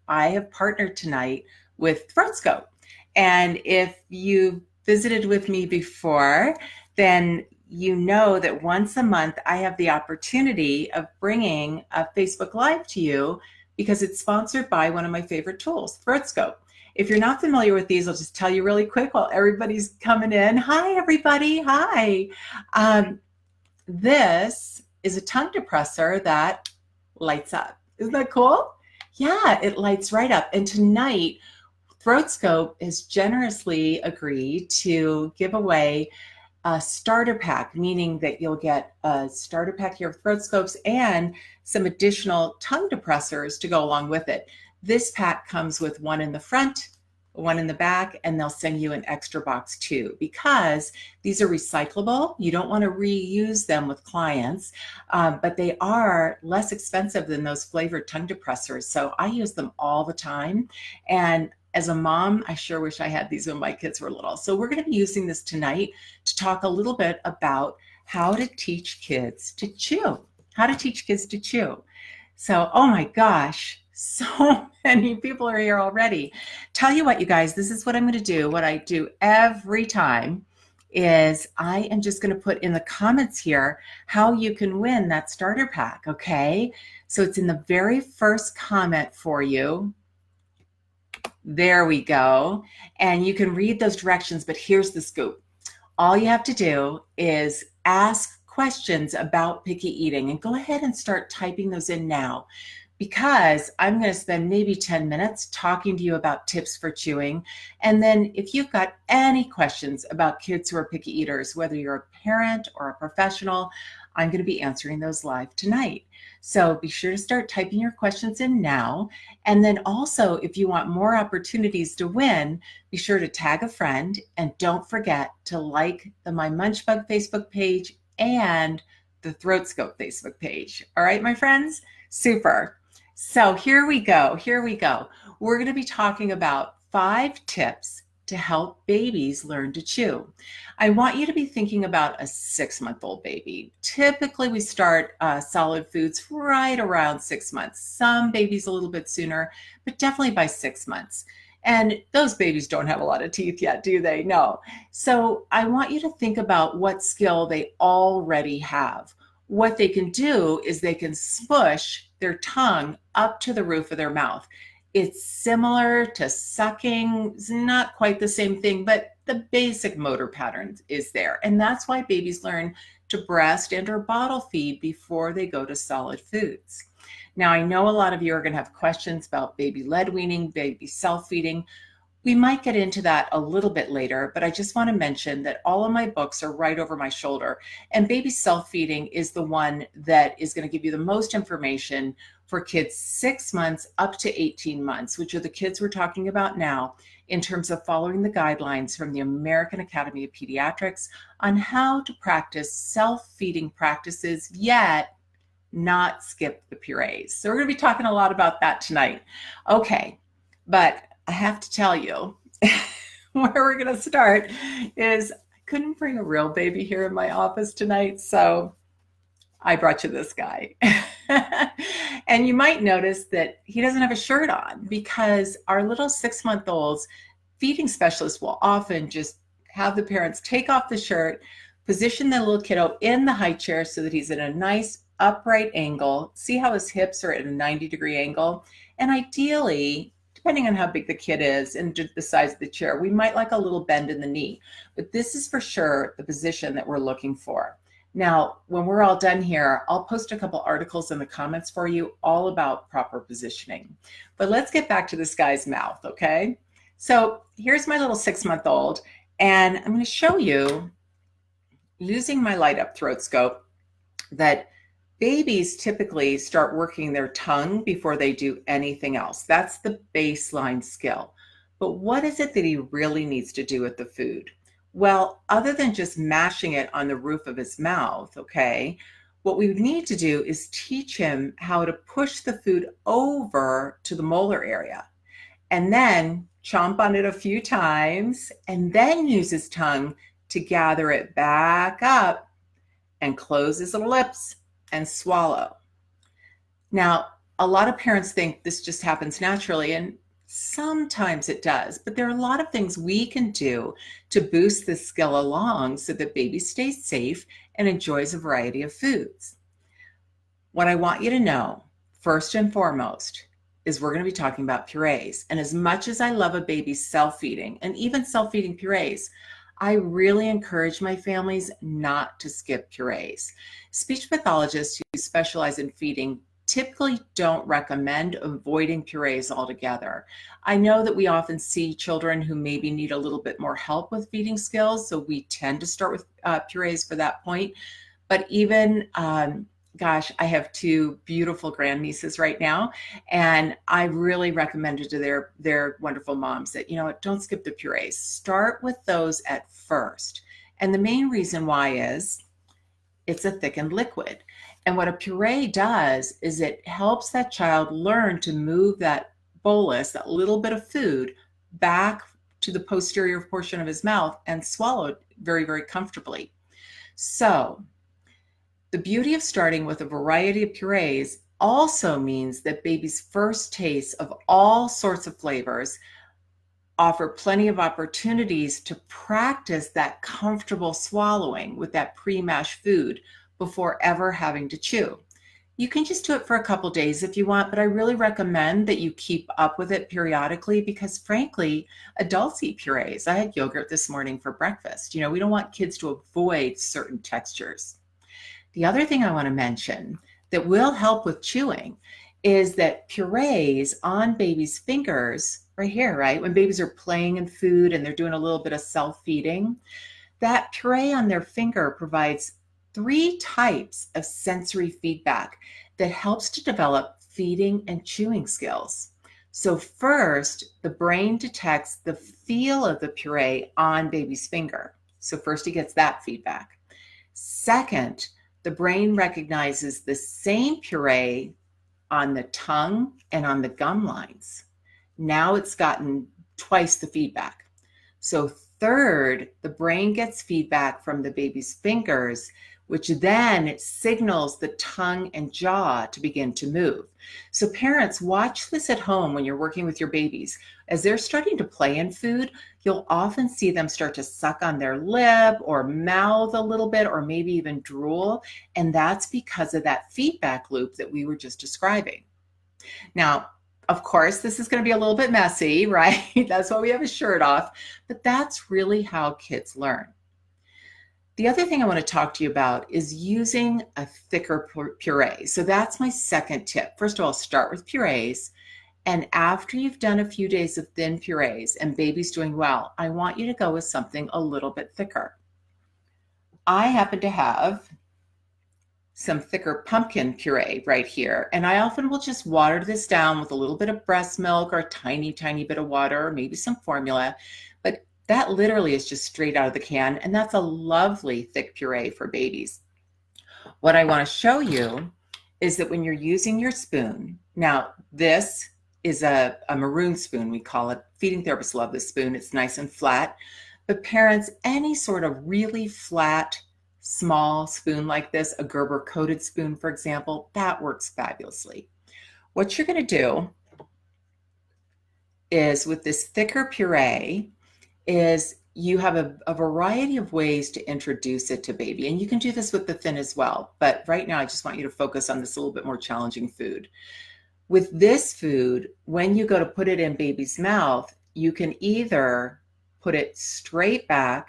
I have partnered tonight with Throat. And if you've visited with me before, then you know that once a month I have the opportunity of bringing a Facebook Live to you because it's sponsored by one of my favorite tools, Throat. If you're not familiar with these, I'll just tell you really quick while everybody's coming in. Hi, everybody. Hi. This is a tongue depressor that lights up. Isn't that cool? Yeah, it lights right up. And tonight, Throat has generously agreed to give away a starter pack, meaning that you'll get a starter pack here of Throat and some additional tongue depressors to go along with it. This pack comes with one in the front, one in the back, and they'll send you an extra box too, because these are recyclable. You don't want to reuse them with clients, but they are less expensive than those flavored tongue depressors. So I use them all the time. And as a mom, I sure wish I had these when my kids were little. So we're going to be using this tonight to talk a little bit about how to teach kids to chew. How to teach kids to chew. So, oh my gosh, so many people are here already. Tell you what, you guys, this is what I'm going to do. What I do every time is I am just going to put in the comments here how you can win that starter pack, okay? So it's in the very first comment for you. There we go. And you can read those directions, but here's the scoop. All you have to do is ask questions about picky eating, and go ahead and start typing those in now, because I'm going to spend maybe 10 minutes talking to you about tips for chewing. And then if you've got any questions about kids who are picky eaters, whether you're a parent or a professional, I'm going to be answering those live tonight. So be sure to start typing your questions in now. And then also, if you want more opportunities to win, be sure to tag a friend, and don't forget to like the My Munchbug Facebook page and the Throat Facebook page. All right, my friends? Super. So here we go. Here we go. We're going to be talking about 5 tips to help babies learn to chew. I want you to be thinking about a 6-month-old baby. Typically, we start solid foods right around 6 months. Some babies a little bit sooner, but definitely by 6 months. And those babies don't have a lot of teeth yet, do they? No. So I want you to think about what skill they already have. What they can do is they can smush their tongue up to the roof of their mouth. It's similar to sucking. It's not quite the same thing, but the basic motor pattern is there. And that's why babies learn to breast and or bottle feed before they go to solid foods. Now, I know a lot of you are going to have questions about baby lead weaning, baby self-feeding. We might get into that a little bit later, but I just want to mention that all of my books are right over my shoulder, and baby self-feeding is the one that is going to give you the most information for kids 6 months up to 18 months, which are the kids we're talking about now, in terms of following the guidelines from the American Academy of Pediatrics on how to practice self-feeding practices, yet not skip the purees. So we're going to be talking a lot about that tonight. Okay, but I have to tell you, where we're going to start is I couldn't bring a real baby here in my office tonight, so I brought you this guy. And you might notice that he doesn't have a shirt on, because our little 6-month-olds, feeding specialists will often just have the parents take off the shirt, position the little kiddo in the high chair so that he's in a nice upright angle. See how his hips are at a 90-degree angle? And ideally, depending on how big the kid is and the size of the chair, we might like a little bend in the knee. But this is for sure the position that we're looking for. Now, when we're all done here, I'll post a couple articles in the comments for you all about proper positioning. But let's get back to this guy's mouth, okay? So here's my little 6-month-old, and I'm going to show you, using my light up throat scope, that babies typically start working their tongue before they do anything else. That's the baseline skill. But what is it that he really needs to do with the food? Well, other than just mashing it on the roof of his mouth, okay, what we need to do is teach him how to push the food over to the molar area, and then chomp on it a few times, and then use his tongue to gather it back up and close his little lips and swallow. Now, A lot of parents think this just happens naturally, and sometimes it does, but there are a lot of things we can do to boost this skill along so that baby stays safe and enjoys a variety of foods. What I want you to know, first and foremost, is we're going to be talking about purees. And as much as I love a baby's self-feeding and even self-feeding purees, I really encourage my families not to skip purees. Speech pathologists who specialize in feeding typically don't recommend avoiding purees altogether. I know that we often see children who maybe need a little bit more help with feeding skills, so we tend to start with purees for that point. But even gosh, I have two beautiful grandnieces right now, and I really recommended to their wonderful moms that, don't skip the purees. Start with those at first. And the main reason why is it's a thickened liquid. And what a puree does is it helps that child learn to move that bolus, that little bit of food, back to the posterior portion of his mouth and swallow it very, very comfortably. So the beauty of starting with a variety of purees also means that baby's first tastes of all sorts of flavors offer plenty of opportunities to practice that comfortable swallowing with that pre-mashed food before ever having to chew. You can just do it for a couple days if you want, but I really recommend that you keep up with it periodically because frankly, adults eat purees. I had yogurt this morning for breakfast. We don't want kids to avoid certain textures. The other thing I want to mention that will help with chewing is that purees on babies' fingers, right here, right? When babies are playing in food and they're doing a little bit of self-feeding, that puree on their finger provides 3 types of sensory feedback that helps to develop feeding and chewing skills. So first, the brain detects the feel of the puree on baby's finger. So first he gets that feedback. Second, the brain recognizes the same puree on the tongue and on the gum lines. Now it's gotten twice the feedback. So third, the brain gets feedback from the baby's fingers, which then signals the tongue and jaw to begin to move. So parents, watch this at home when you're working with your babies. As they're starting to play in food, you'll often see them start to suck on their lip or mouth a little bit, or maybe even drool. And that's because of that feedback loop that we were just describing. Now, of course, this is going to be a little bit messy, right? That's why we have a shirt off, but that's really how kids learn. The other thing I want to talk to you about is using a thicker puree. So that's my second tip. First of all, start with purees. And after you've done a few days of thin purees and baby's doing well, I want you to go with something a little bit thicker. I happen to have some thicker pumpkin puree right here. And I often will just water this down with a little bit of breast milk or a tiny, tiny bit of water, or maybe some formula. But that literally is just straight out of the can. And that's a lovely thick puree for babies. What I want to show you is that when you're using your spoon, now this is a maroon spoon, we call it. Feeding therapists love this spoon. It's nice and flat. But parents, any sort of really flat, small spoon like this, a Gerber coated spoon, for example, that works fabulously. What you're going to do is with this thicker puree is you have a variety of ways to introduce it to baby. And you can do this with the thin as well. But right now, I just want you to focus on this a little bit more challenging food. With this food, when you go to put it in baby's mouth, you can either put it straight back,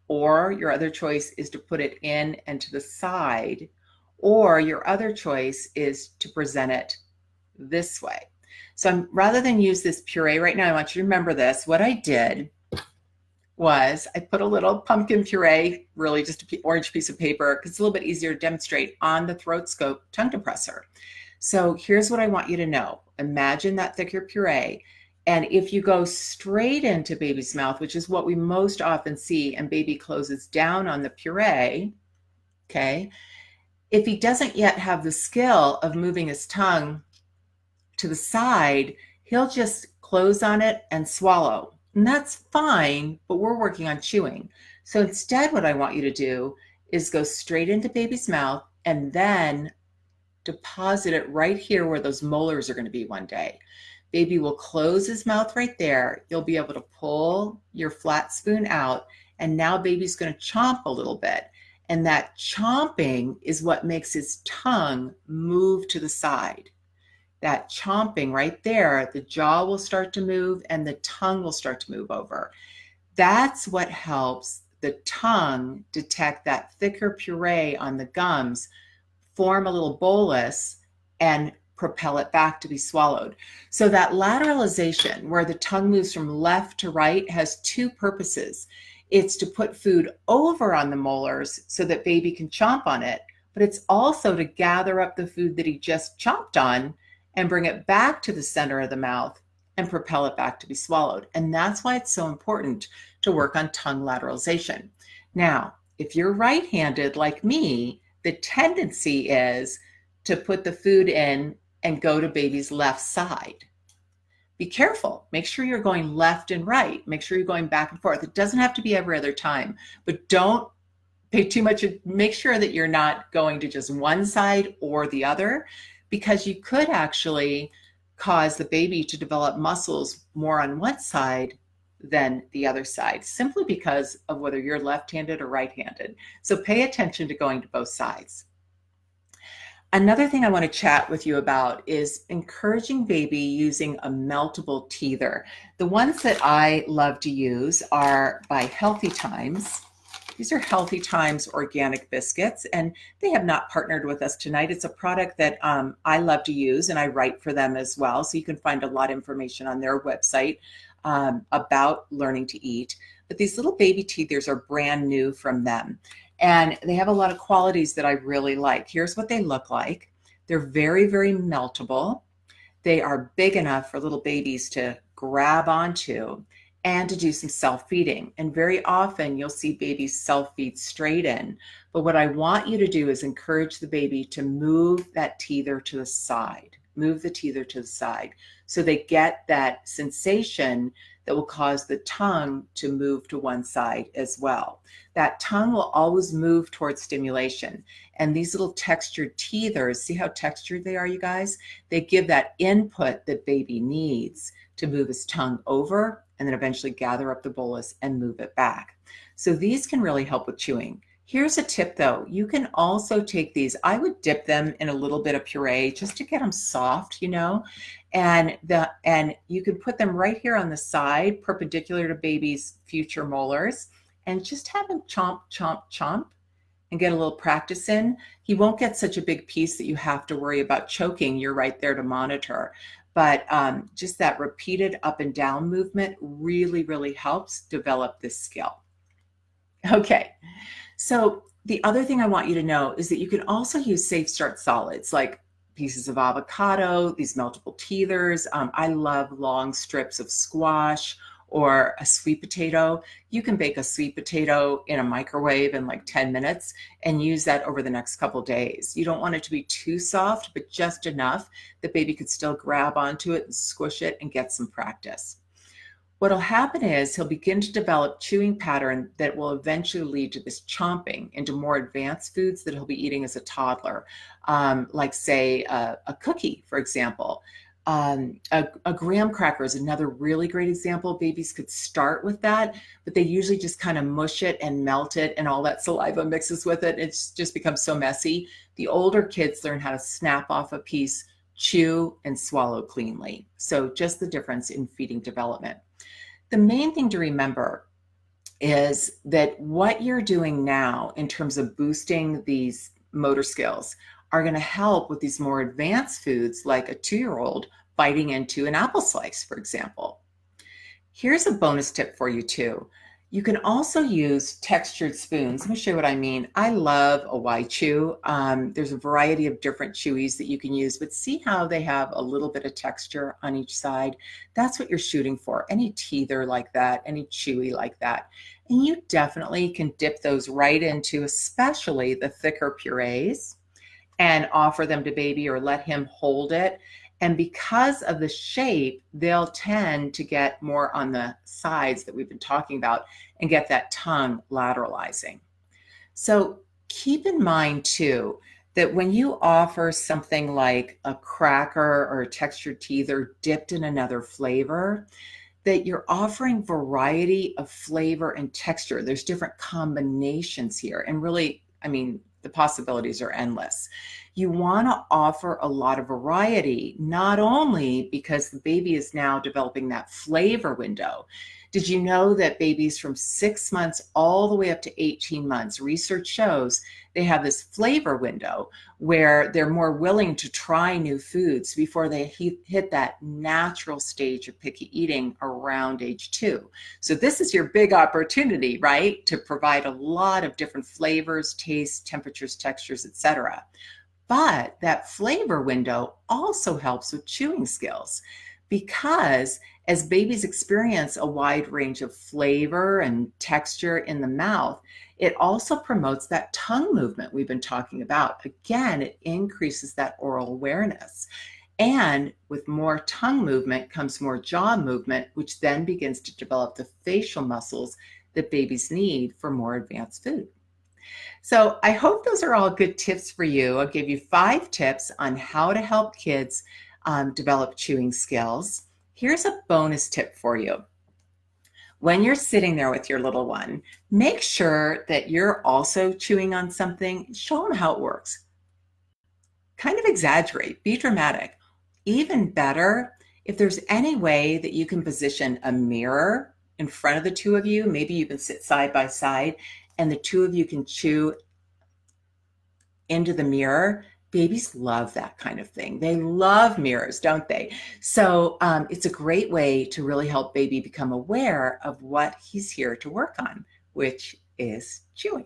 or your other choice is to put it in and to the side, or your other choice is to present it this way. So rather than use this puree right now, I want you to remember this. What I did was I put a little pumpkin puree, really just an orange piece of paper, because it's a little bit easier to demonstrate, on the throat scope tongue depressor. So here's what I want you to know. Imagine that thicker puree. And if you go straight into baby's mouth, which is what we most often see, and baby closes down on the puree, okay, if he doesn't yet have the skill of moving his tongue to the side, he'll just close on it and swallow. And that's fine, but we're working on chewing. So instead, what I want you to do is go straight into baby's mouth and then deposit it right here where those molars are going to be one day. Baby will close his mouth right there. You'll be able to pull your flat spoon out, and now baby's going to chomp a little bit. And that chomping is what makes his tongue move to the side. That chomping right there, the jaw will start to move and the tongue will start to move over. That's what helps the tongue detect that thicker puree on the gums, form a little bolus, and propel it back to be swallowed. So that lateralization, where the tongue moves from left to right, has two purposes. It's to put food over on the molars so that baby can chomp on it, but it's also to gather up the food that he just chomped on and bring it back to the center of the mouth and propel it back to be swallowed. And that's why it's so important to work on tongue lateralization. Now, if you're right-handed like me, the tendency is to put the food in and go to baby's left side. Be careful. Make sure you're going left and right. Make sure you're going back and forth. It doesn't have to be every other time, but don't pay too much. Make sure that you're not going to just one side or the other, because you could actually cause the baby to develop muscles more on one side than the other side, simply because of whether you're left-handed or right-handed. So pay attention to going to both sides. Another thing I want to chat with you about is encouraging baby using a meltable teether. The ones that I love to use are by Healthy Times. These are Healthy Times organic biscuits, and they have not partnered with us tonight. It's a product that I love to use, and I write for them as well. So you can find a lot of information on their website about learning to eat. But these little baby teethers are brand new from them. And they have a lot of qualities that I really like. Here's what they look like. They're very, very meltable. They are big enough for little babies to grab onto and to do some self-feeding. And very often you'll see babies self-feed straight in. But what I want you to do is encourage the baby to move that teether to the side. Move the teether to the side so they get that sensation that will cause the tongue to move to one side as well. That tongue will always move towards stimulation. And these little textured teethers, see how textured they are, you guys? They give that input that baby needs to move his tongue over and then eventually gather up the bolus and move it back. So these can really help with chewing. Here's a tip though. You can also take these, I would dip them in a little bit of puree just to get them soft, you know, and you can put them right here on the side, perpendicular to baby's future molars, and just have him chomp, chomp, chomp and get a little practice in. He won't get such a big piece that you have to worry about choking. You're right there to monitor. But just that repeated up and down movement really, really helps develop this skill. Okay. So the other thing I want you to know is that you can also use safe start solids like pieces of avocado, these meltable teethers. I love long strips of squash or a sweet potato. You can bake a sweet potato in a microwave in like 10 minutes and use that over the next couple days. You don't want it to be too soft, but just enough that baby could still grab onto it and squish it and get some practice. What'll happen is he'll begin to develop chewing pattern that will eventually lead to this chomping into more advanced foods that he'll be eating as a toddler, like say a cookie, for example. A graham cracker is another really great example. Babies could start with that, but they usually just kind of mush it and melt it, and all that saliva mixes with it. It's just becomes so messy. The older kids learn how to snap off a piece, chew, and swallow cleanly. So just the difference in feeding development. The main thing to remember is that what you're doing now in terms of boosting these motor skills are going to help with these more advanced foods like a 2-year-old biting into an apple slice, for example. Here's a bonus tip for you too. You can also use textured spoons. Let me show you what I mean. I love a Y-chew. There's a variety of different chewies that you can use, but see how they have a little bit of texture on each side? That's what you're shooting for. Any teether like that, any chewy like that. And you definitely can dip those right into especially the thicker purees and offer them to baby or let him hold it. And because of the shape, they'll tend to get more on the sides that we've been talking about and get that tongue lateralizing. So keep in mind too, that when you offer something like a cracker or a textured teeth or dipped in another flavor, that you're offering variety of flavor and texture. There's different combinations here. And really, I mean, the possibilities are endless. You want to offer a lot of variety, not only because the baby is now developing that flavor window. Did you know that babies from 6 months all the way up to 18 months, research shows they have this flavor window where they're more willing to try new foods before they hit that natural stage of picky eating around age 2. So this is your big opportunity, right? To provide a lot of different flavors, tastes, temperatures, textures, etc. But that flavor window also helps with chewing skills because as babies experience a wide range of flavor and texture in the mouth, it also promotes that tongue movement we've been talking about. Again, it increases that oral awareness. And with more tongue movement comes more jaw movement, which then begins to develop the facial muscles that babies need for more advanced food. So I hope those are all good tips for you. I'll give you 5 tips on how to help kids develop chewing skills. Here's a bonus tip for you. When you're sitting there with your little one, make sure that you're also chewing on something. Show them how it works. Kind of exaggerate, be dramatic. Even better, if there's any way that you can position a mirror in front of the two of you, maybe you can sit side by side and the two of you can chew into the mirror. Babies love that kind of thing. They love mirrors, don't they? So it's a great way to really help baby become aware of what he's here to work on, which is chewing.